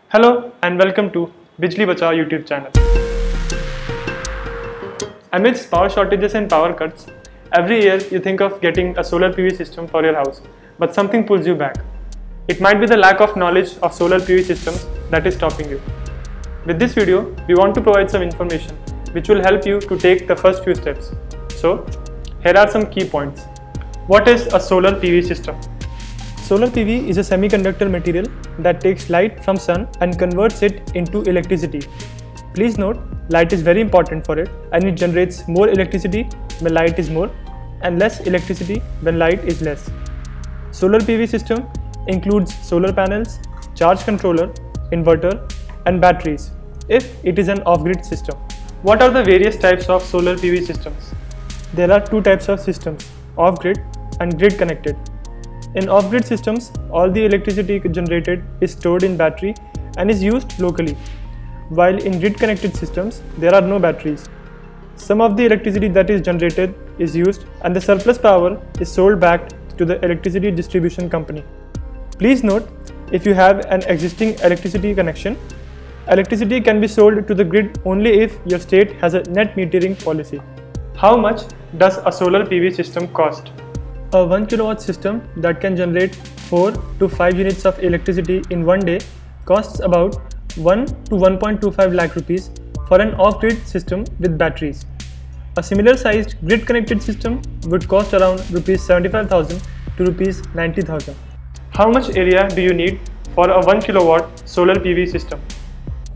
Hello and welcome to Bijli Bachao YouTube channel. Amidst power shortages and power cuts, every year you think of getting a solar PV system for your house, but something pulls you back. It might be the lack of knowledge of solar PV systems that is stopping you. With this video, we want to provide some information which will help you to take the first few steps. So, here are some key points. What is a solar PV system? Solar PV is a semiconductor material that takes light from sun and converts it into electricity. Please note, light is very important for it, and it generates more electricity when light is more and less electricity when light is less. Solar PV system includes solar panels, charge controller, inverter and batteries if it is an off-grid system. What are the various types of solar PV systems? There are two types of systems, off-grid and grid connected. In off-grid systems, all the electricity generated is stored in battery and is used locally, while in grid-connected systems, there are no batteries. Some of the electricity that is generated is used and the surplus power is sold back to the electricity distribution company. Please note, if you have an existing electricity connection, electricity can be sold to the grid only if your state has a net metering policy. How much does a solar PV system cost? A 1 kilowatt system that can generate 4 to 5 units of electricity in one day costs about 1 to 1.25 lakh rupees for an off-grid system with batteries. A similar sized grid-connected system would cost around rupees 75,000 to rupees 90,000. How much area do you need for a 1 kilowatt solar PV system?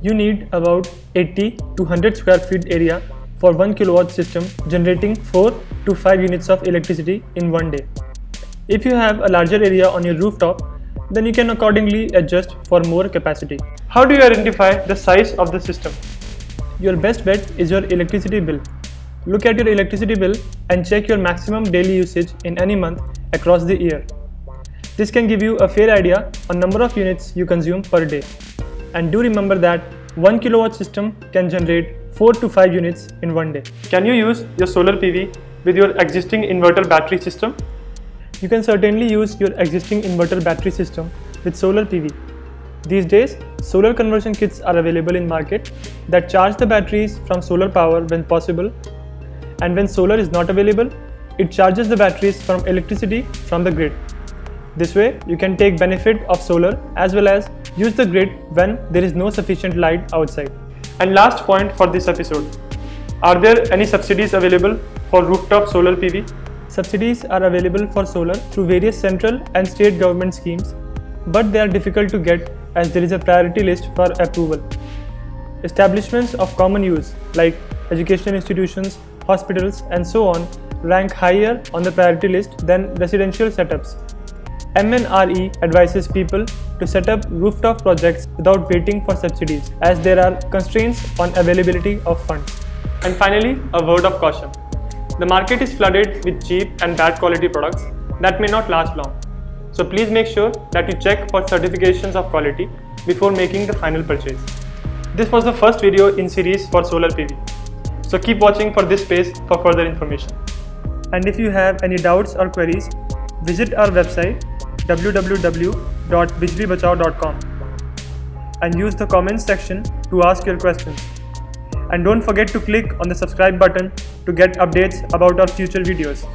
You need about 80 to 100 square feet area for 1 kilowatt system generating 4 to 5 units of electricity in one day. If you have a larger area on your rooftop, then you can accordingly adjust for more capacity. How do you identify the size of the system? Your best bet is your electricity bill. Look at your electricity bill and check your maximum daily usage in any month across the year. This can give you a fair idea on number of units you consume per day. And do remember that 1 kilowatt system can generate 4 to 5 units in one day. Can you use your solar PV with your existing inverter battery system? You can certainly use your existing inverter battery system with solar PV. These days, solar conversion kits are available in market that charge the batteries from solar power when possible, and when solar is not available, it charges the batteries from electricity from the grid. This way, you can take benefit of solar as well as use the grid when there is no sufficient light outside. And last point for this episode, are there any subsidies available for rooftop solar PV? Subsidies are available for solar through various central and state government schemes, but they are difficult to get as there is a priority list for approval. Establishments of common use like educational institutions, hospitals and so on rank higher on the priority list than residential setups. MNRE advises people to set up rooftop projects without waiting for subsidies as there are constraints on availability of funds. And finally, a word of caution. The market is flooded with cheap and bad quality products that may not last long. So please make sure that you check for certifications of quality before making the final purchase. This was the first video in series for solar PV. So keep watching for this space for further information. And if you have any doubts or queries, visit our website www.bijlibachao.com and use the comments section to ask your questions. And don't forget to click on the subscribe button to get updates about our future videos.